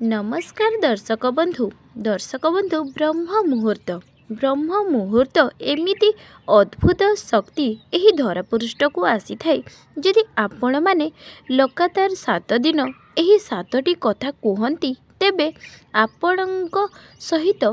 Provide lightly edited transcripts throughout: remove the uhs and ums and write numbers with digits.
नमस्कार दर्शक बंधु ब्रह्म मुहूर्त एमिति अद्भुत शक्ति एही धरापृष्ठ को आसी थाए। यदि आपण माने लगातार 7 दिन एही 7टी कथा कहती तेबे आपणक सहित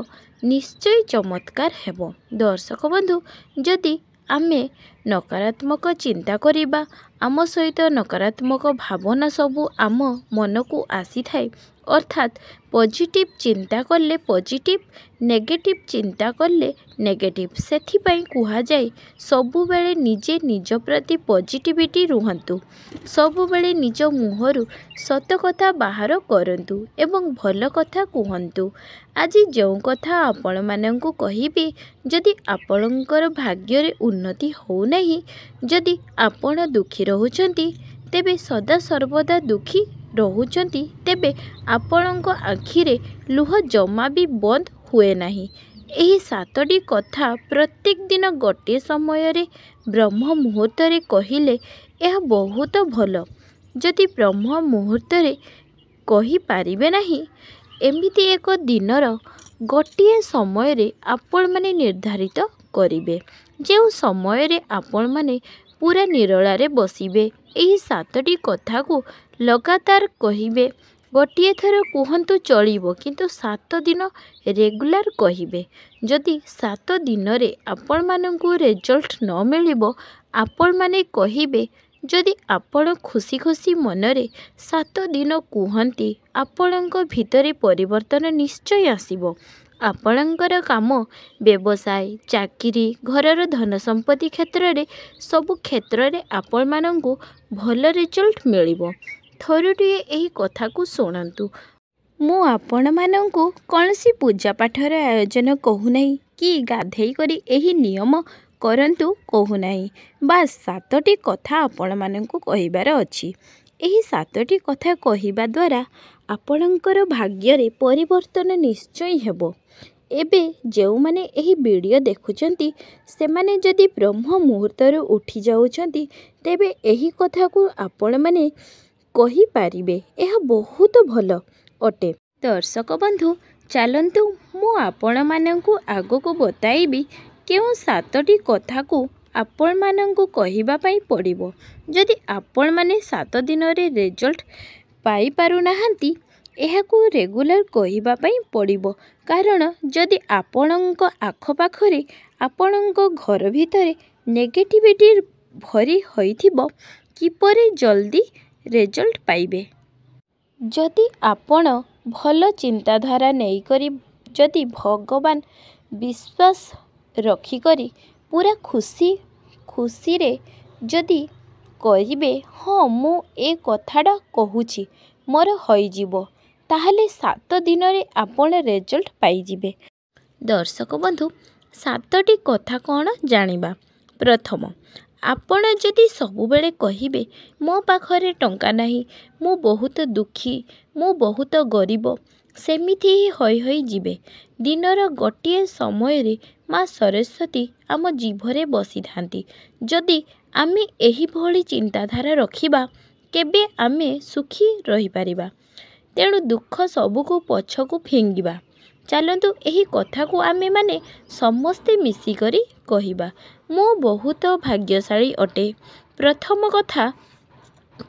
निश्चय चमत्कार हेबो। दर्शक बंधु जदि आमे नकारात्मक चिंता करिबा आम सहित नकारात्मक भावना सबू आम मन को आसी थाए, अर्थात पॉजिटिव चिंता कले पॉजिटिव, नेगेटिव चिंता कले नेगेटिव। सेथिपाई कुहा जाए सबु बेले निजे निज प्रति पॉजिटिविटी रुहंतु, सबु बेले निज मुहरु सत कथा बाहर करंतु एवं भल कथा कुहंतु। आज जो कथा आपण मानंकु कहिबे, जदि आपणकर भाग्य रे उन्नति हो नहीं, जदि आपण दुखी रहउचंती तेबे सदा सर्वदा दुखी रहउचंती तेबे आपणक आखिरे लुह जमा भी बंद हुए नहीं। एही 7टी कथा प्रत्येक दिन गोटे समय रे ब्रह्म मुहूर्त रे कहिले यह बहुत भल। जदि ब्रह्म मुहूर्त रे कहि पारिबे नहीं, एमिति एक दिनर गोटे समय रे आपण माने निर्धारित करिवे, जो समय रे आपण माने पूरा निरला रे बसिबे। एही 7टी कथा को लगातार कहिबे, गोटे थर कहतु चलिबो, किंतु 7 दिन रेगुलर कहिबे। जदि 7 दिन रे आपण मानंकु रिजल्ट न मिलिबो, आपण माने कहिबे जदि आपण खुशी खुशी मनरे 7 दिन कहती आपणक भितरे परिवर्तन निश्चय आसीबो। आपणकर काम, व्यवसाय, चाकरी, घरर धन संपत्ति क्षेत्र रे सबु क्षेत्र रे आपण मानंकु भल रिजल्ट मिलिबो। थरुटिए एही कथा को सुनंतु। मु आपण मानंकु कौनसी पूजा पाठर आयोजन कहू नहीं कि गाधेई करी एही नियम करंतु कहू नहीं, बास 7टी कथा आपण मानंकु कहिबार अछि। एही 7टी कथा कहिबा द्वारा आपणकर भाग्य रे परिवर्तन निश्चय हेबो। एबे जो माने एही वीडियो देखुचंती से माने जदि ब्रह्म मुहूर्त रे उठी जाउचंती तेबे एही कथा को आपण माने कहि पारिबे, यह बहुत भल अटे। दर्शक बंधु चलंतु मु आपण मानंकु आगो को बताइबी केउ 7टी कथा को आपण मानंकु कहिबा पई पड़िबो। जदि आपण माने 7 दिन रे रिजल्ट पाई पारु नाहंती, एहाकु रेगुलर कहिबा पई पड़िबो। कारण जदि आपणक आख पाखरे आपणक घर भितरे नेगेटिविटी भरी होइथिबो, किपरि जल्दी रिजल्ट पाइबे। जदि आपण भल चिंताधारा नहीं करी, जदि भगवान विश्वास रखी करी पूरा खुशी रे जदि करिबे, हाँ मु ए कथाटा कहूची मोर होइजिबो, ताहले 7 दिन रे आपण रिजल्ट पाइजिबे। दर्शक बंधु 7टी कथा कौन जानिबा। प्रथम, आपण जदि सबुबेले कहिबे मो पाखरे टंका नहीं, मु बहुत दुखी, मु बहुत गरीब, सेमिथि ही होई होई जिबे। दिनर गोटे समय रे माँ सरस्वती आम जीभरे बसी थांती। जदि आमे एही भली चिंताधारा रखिबा, केबे आमे सुखी रही पारिबा। तेणु दुख सबुको पछकु फिंगिबा। चलंतु एही कथा को आमे माने समस्ते मिसी करी कहिबा, मो बहुत भाग्यशाली अटे। प्रथम कथा,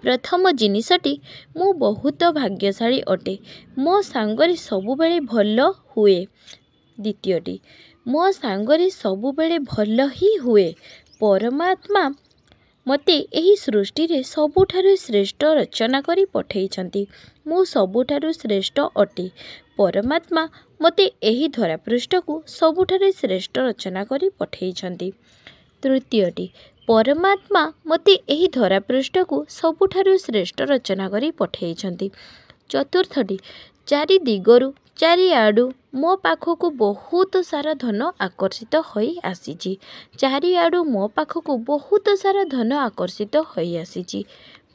प्रथम जिनिसटी मु बहुत भाग्यशाली अटे, मो सांगरे सबुबेले भल हुए। द्वितीयटी, मो सांगरे सबुबेले भल ही हुए। परमात्मा मते एही सृष्टि रे सबुठारु श्रेष्ठ रचना करी पठेइछंती, मु सबुठारु श्रेष्ठ अटे। परमात्मा मते एही धरापृष्ठ को सबुठारु श्रेष्ठ रचना करी पठेइछंती। तृतीयटी, परमात्मा मते एही धरापृष्ठ को सबुठारु श्रेष्ठ रचना करी पठेइछंती। चतुर्थटी, चारि दिगरु चारि आडू मो पाखकु बहुत सारा धन आकर्षित होई आसीची। चारि आडू मो पाखकु बहुत सारा धन आकर्षित होई आसीची।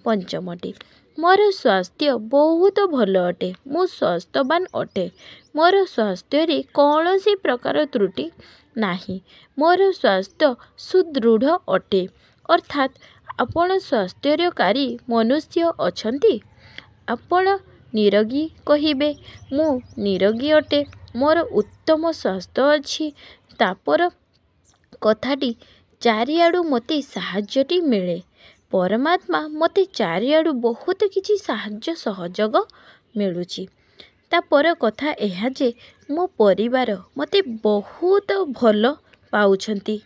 पंचमटी, मोर स्वास्थ्य बहुत भल अटे, मु स्वास्थ्यवान अटे, मोर स्वास्थ्य रे कौनसी प्रकार त्रुटि नाही, मोर स्वास्थ्य सुदृढ़ अटे। अर्थात आपण स्वास्थ्यकारी मनुष्य अछंती, आपण ନିରୋଗୀ କହିବେ। ମୁଁ ନିରୋଗୀ ଅଟେ, ମୋର ଉତ୍ତମ ସ୍ୱାସ୍ଥ୍ୟ ଅଛି। ତାପର କଥାଟି, ଚାରିଆଡ଼ୁ ମୋତେ ସାହାଯ୍ୟଟି ମିଳେ। ପରମାତ୍ମା ମୋତେ ଚାରିଆଡ଼ୁ ବହୁତ କିଛି ସାହାଯ୍ୟ ସହଯୋଗ ମିଳୁଛି। ତାପର କଥା ଏହା ଯେ ମୋ ପରିବାର ମୋତେ ବହୁତ ଭଲ ପାଉଛନ୍ତି।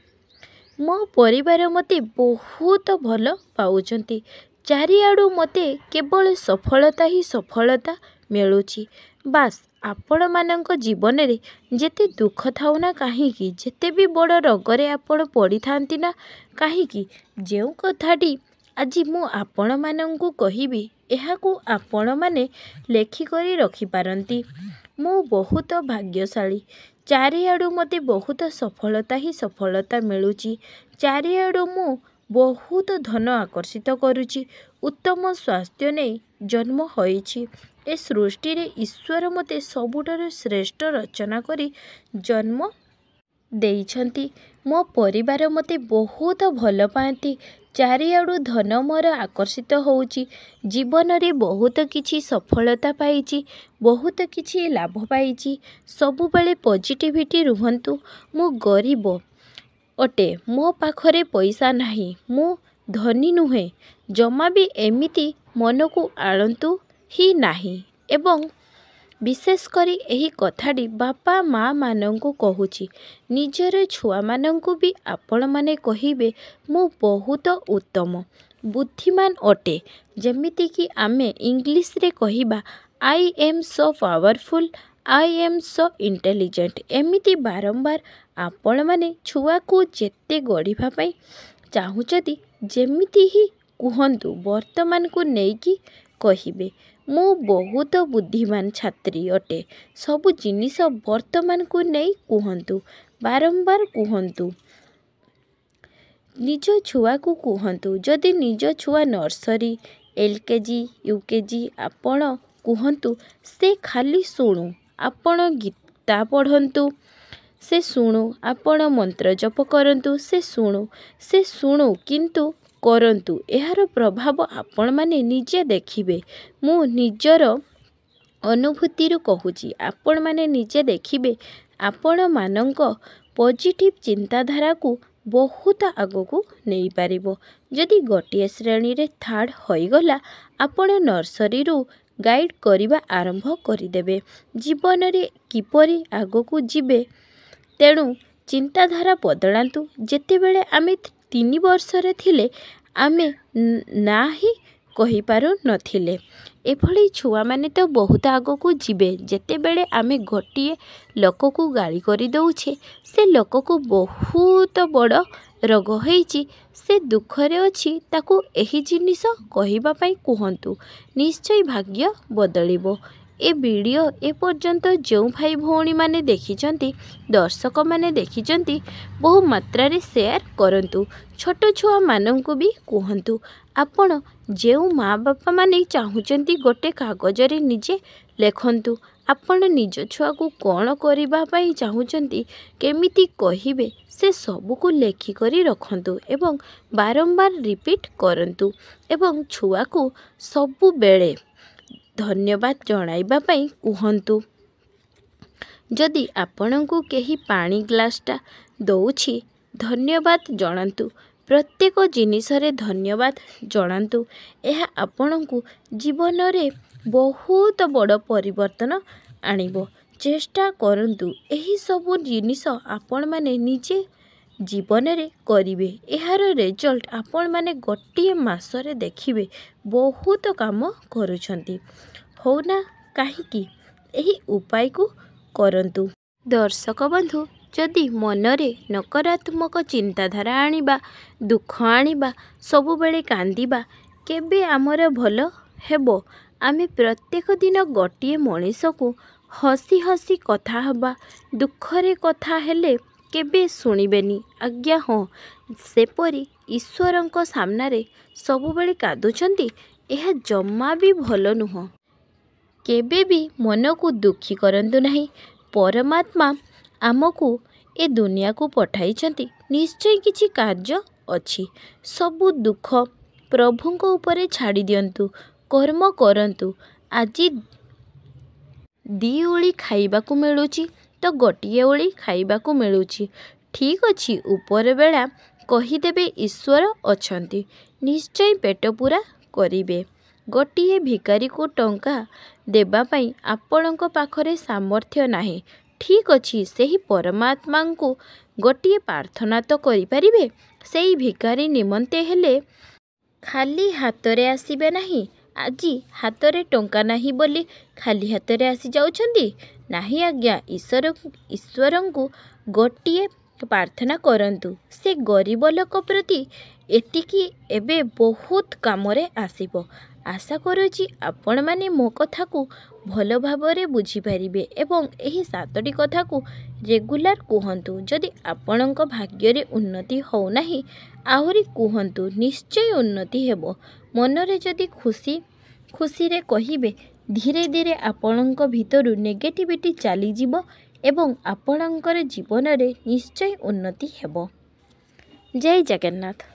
ମୋ ପରିବାର ମୋତେ ବହୁତ ଭଲ ପାଉଛନ୍ତି। ଚାରିଆଡ଼ୁ ମୋତେ କେବଳ ସଫଳତା ହିଁ ସଫଳତା ମିଳୁଛି। ବାସ୍ ଆପଣମାନଙ୍କ ଜୀବନରେ ଯେତେ ଦୁଃଖ ଥାଉ ନା କାହିଁକି, ଯେତେ ବି ବଡ଼ ରୋଗରେ ଆପଣ ପଡ଼ିଥାନ୍ତି ନା କାହିଁକି, ଯେଉଁ କଥାଟି ଆଜି ମୁଁ ଆପଣମାନଙ୍କୁ କହିବି, ଏହାକୁ ଆପଣମାନେ ଲେଖିକରି ରଖିପାରନ୍ତି। ମୁଁ ବହୁତ ଭାଗ୍ୟଶାଳୀ। ଚାରିଆଡ଼ୁ ମୋତେ ବହୁତ ସଫଳତା ହିଁ ସଫଳତା ମିଳୁଛି। ଚାରିଆଡ଼ୁ ମୁଁ ବହୁତ ଧନ ଆକର୍ଷିତ କରୁଛି। ଉତ୍ତମ ସ୍ୱାସ୍ଥ୍ୟ ନେଇ ଜନ୍ମ ହୋଇଛି। ଏ ସୃଷ୍ଟିରେ ଈଶ୍ୱର ମୋତେ ସବୁଠାରୁ ଶ୍ରେଷ୍ଠ ରଚନା କରି ଜନ୍ମ ଦେଇଛନ୍ତି। ମୋ ପରିବାର ମୋତେ ବହୁତ ଭଲ ପାଆନ୍ତି। ଚାରିଆଡ଼ୁ ଧନ ମୋର ଆକର୍ଷିତ ହେଉଛି। ଜୀବନରେ ବହୁତ କିଛି ସଫଳତା ପାଇଛି, ବହୁତ କିଛି ଲାଭ ପାଇଛି। ସବୁବେଳେ ପଜିଟିଭିଟି ରୁହନ୍ତୁ। ମୁଁ ଗରିବ ଅଟେ, ମୋ ପାଖରେ ପଇସା ନାହିଁ, ମୁଁ ଧନୀ ନୁହେଁ, ଜମା ବି ଏମିତି ମନକୁ ଆଣନ୍ତୁ ହିଁ ନାହିଁ। ଏବଂ ବିଶେଷ କରି ଏହି କଥାଟି ବାପା ମା ମାନଙ୍କୁ କହୁଛି। ନିଜର ଛୁଆମାନଙ୍କୁ ବି ଆପଣମାନେ କହିବେ ମୁଁ ବହୁତ ଉତ୍ତମ, ବୁଦ୍ଧିମାନ ଅଟେ। ଯେମିତିକି ଆମେ ଇଂଲିଶରେ କହିବା I am so powerful, I am so intelligent. ଏମିତି ବାରମ୍ବାର ଆପଣମାନେ ଛୁଆକୁ ଯେତେ ଗଢ଼ିବା ପାଇଁ ଚାହୁଁଛନ୍ତି ଯେମିତି ହିଁ କୁହନ୍ତୁ, ବର୍ତ୍ତମାନକୁ ନେଇକି କହିବେ ମୁଁ ବହୁତ ବୁଦ୍ଧିମାନ ଛାତ୍ରୀ ଅଟେ। ସବୁ ଜିନିଷ ବର୍ତ୍ତମାନକୁ ନେଇ କୁହନ୍ତୁ, ବାରମ୍ବାର କୁହନ୍ତୁ। ନିଜ ଛୁଆକୁ କୁହନ୍ତୁ। ଯଦି ନିଜ ଛୁଆ ନର୍ସରୀ, LKG, UKG, ଆପଣ କୁହନ୍ତୁ ସେ ଖାଲି ଶୁଣୁ। ଆପଣ ଗୀତା ପଢ଼ନ୍ତୁ, ସେ ଶୁଣୁ। ଆପଣ ମନ୍ତ୍ର ଜପ କରନ୍ତୁ, ସେ ଶୁଣୁ କିନ୍ତୁ କରନ୍ତୁ। ଏହାର ପ୍ରଭାବ ଆପଣମାନେ ନିଜେ ଦେଖିବେ। ମୁଁ ନିଜର ଅନୁଭୂତିରୁ କହୁଛି, ଆପଣମାନେ ନିଜେ ଦେଖିବେ ଆପଣମାନଙ୍କ ପଜିଟିଭ୍ ଚିନ୍ତାଧାରାକୁ ବହୁତ ଆଗକୁ ନେଇପାରିବ। ଯଦି ଗୋଟିଏ ଶ୍ରେଣୀରେ ଥାର୍ଡ଼ ହୋଇଗଲା, ଆପଣ ନର୍ସରୀରୁ ଗାଇଡ଼ କରିବା ଆରମ୍ଭ କରିଦେବେ। ଜୀବନରେ କିପରି ଆଗକୁ ଯିବେ, ତେଣୁ ଚିନ୍ତାଧାରା ବଦଳାନ୍ତୁ। ଯେତେବେଳେ ଆମେ 3 ବର୍ଷରେ ଥିଲେ ଆମେ ନା ହିଁ କହିପାରୁନଥିଲେ। ଏଭଳି ଛୁଆମାନେ ତ ବହୁତ ଆଗକୁ ଯିବେ। ଯେତେବେଳେ ଆମେ ଗୋଟିଏ ଲୋକକୁ ଗାଳି କରିଦେଉଛେ, ସେ ଲୋକକୁ ବହୁତ ବଡ଼ ରୋଗ ହେଇଛି, ସେ ଦୁଃଖରେ ଅଛି, ତାକୁ ଏହି ଜିନିଷ କହିବା ପାଇଁ କୁହନ୍ତୁ। ନିଶ୍ଚୟ ଭାଗ୍ୟ ବଦଳିବ। ଏ ଭିଡ଼ିଓ ଏପର୍ଯ୍ୟନ୍ତ ଯେଉଁ ଭାଇ ଭଉଣୀମାନେ ଦେଖିଛନ୍ତି, ଦର୍ଶକମାନେ ଦେଖିଛନ୍ତି, ବହୁ ମାତ୍ରାରେ ସେୟାର କରନ୍ତୁ। ଛୋଟ ଛୁଆମାନଙ୍କୁ ବି କୁହନ୍ତୁ। ଆପଣ ଯେଉଁ ମା ବାପାମାନେ ଚାହୁଁଛନ୍ତି ଗୋଟେ କାଗଜରେ ନିଜେ ଲେଖନ୍ତୁ। ଆପଣ ନିଜ ଛୁଆକୁ କ'ଣ କରିବା ପାଇଁ ଚାହୁଁଛନ୍ତି, କେମିତି କହିବେ, ସେ ସବୁକୁ ଲେଖିକରି ରଖନ୍ତୁ ଏବଂ ବାରମ୍ବାର ରିପିଟ୍ କରନ୍ତୁ। ଏବଂ ଛୁଆକୁ ସବୁବେଳେ ଧନ୍ୟବାଦ ଜଣାଇବା ପାଇଁ କୁହନ୍ତୁ। ଯଦି ଆପଣଙ୍କୁ କେହି ପାଣି ଗ୍ଲାସଟା ଦେଉଛି, ଧନ୍ୟବାଦ ଜଣାନ୍ତୁ। ପ୍ରତ୍ୟେକ ଜିନିଷରେ ଧନ୍ୟବାଦ ଜଣାନ୍ତୁ। ଏହା ଆପଣଙ୍କୁ ଜୀବନରେ ବହୁତ ବଡ଼ ପରିବର୍ତ୍ତନ ଆଣିବ। ଚେଷ୍ଟା କରନ୍ତୁ ଏହିସବୁ ଜିନିଷ ଆପଣମାନେ ନିଜେ ଜୀବନରେ କରିବେ। ଏହାର ରେଜଲ୍ଟ ଆପଣମାନେ ଗୋଟିଏ ମାସରେ ଦେଖିବେ। ବହୁତ କାମ କରୁଛନ୍ତି, ହଉନା କାହିଁକି? ଏହି ଉପାୟକୁ କରନ୍ତୁ। ଦର୍ଶକ ବନ୍ଧୁ, ଯଦି ମନରେ ନକାରାତ୍ମକ ଚିନ୍ତାଧାରା ଆଣିବା, ଦୁଃଖ ଆଣିବା, ସବୁବେଳେ କାନ୍ଦିବା, କେବେ ଆମର ଭଲ ହେବ? ଆମେ ପ୍ରତ୍ୟେକ ଦିନ ଗୋଟିଏ ମଣିଷକୁ ହସି ହସି କଥା ହେବା। ଦୁଃଖରେ କଥା ହେଲେ କେବେ ଶୁଣିବେନି। ଆଜ୍ଞା ହଁ, ସେପରି ଈଶ୍ୱରଙ୍କ ସାମ୍ନାରେ ସବୁବେଳେ କାନ୍ଦୁଛନ୍ତି, ଏହା ଜମା ବି ଭଲ ନୁହଁ। କେବେ ବି ମନକୁ ଦୁଃଖୀ କରନ୍ତୁ ନାହିଁ। ପରମାତ୍ମା ଆମକୁ ଏ ଦୁନିଆକୁ ପଠାଇଛନ୍ତି, ନିଶ୍ଚୟ କିଛି କାର୍ଯ୍ୟ ଅଛି। ସବୁ ଦୁଃଖ ପ୍ରଭୁଙ୍କ ଉପରେ ଛାଡ଼ି ଦିଅନ୍ତୁ, କର୍ମ କରନ୍ତୁ। ଆଜି ଦି ଓଳି ଖାଇବାକୁ ମିଳୁଛି ତ ଗୋଟିଏ ଓଳି ଖାଇବାକୁ ମିଳୁଛି। ଠିକ୍ ଅଛି, ଉପର ବେଳା କହିଦେବେ ଈଶ୍ୱର ଅଛନ୍ତି, ନିଶ୍ଚୟ ପେଟ ପୂରା କରିବେ। ଗୋଟିଏ ଭିକାରୀକୁ ଟଙ୍କା ଦେବା ପାଇଁ ଆପଣଙ୍କ ପାଖରେ ସାମର୍ଥ୍ୟ ନାହିଁ। ଠିକ୍ ଅଛି, ସେହି ପରମାତ୍ମାଙ୍କୁ ଗୋଟିଏ ପ୍ରାର୍ଥନା ତ କରିପାରିବେ। ସେଇ ଭିକାରୀ ନିମନ୍ତେ ହେଲେ ଖାଲି ହାତରେ ଆସିବେ ନାହିଁ। ଆଜି ହାତରେ ଟଙ୍କା ନାହିଁ ବୋଲି ଖାଲି ହାତରେ ଆସିଯାଉଛନ୍ତି? ନାହିଁ ଆଜ୍ଞା, ଈଶ୍ୱରଙ୍କୁ ଗୋଟିଏ ପ୍ରାର୍ଥନା କରନ୍ତୁ। ସେ ଗରିବ ଲୋକ ପ୍ରତି ଏତିକି ଏବେ ବହୁତ କାମରେ ଆସିବ। ଆଶା କରୁଛି ଆପଣମାନେ ମୋ କଥାକୁ ଭଲ ଭାବରେ ବୁଝିପାରିବେ ଏବଂ ଏହି 7ଟି କଥାକୁ ରେଗୁଲାର କୁହନ୍ତୁ। ଯଦି ଆପଣଙ୍କ ଭାଗ୍ୟରେ ଉନ୍ନତି ହେଉନାହିଁ, ଆହୁରି କୁହନ୍ତୁ, ନିଶ୍ଚୟ ଉନ୍ନତି ହେବ। ମନରେ ଯଦି ଖୁସିରେ କହିବେ, ଧୀରେ ଧୀରେ ଆପଣଙ୍କ ଭିତରୁ ନେଗେଟିଭିଟି ଚାଲିଯିବ ଏବଂ ଆପଣଙ୍କର ଜୀବନରେ ନିଶ୍ଚୟ ଉନ୍ନତି ହେବ। ଜୟ ଜଗନ୍ନାଥ।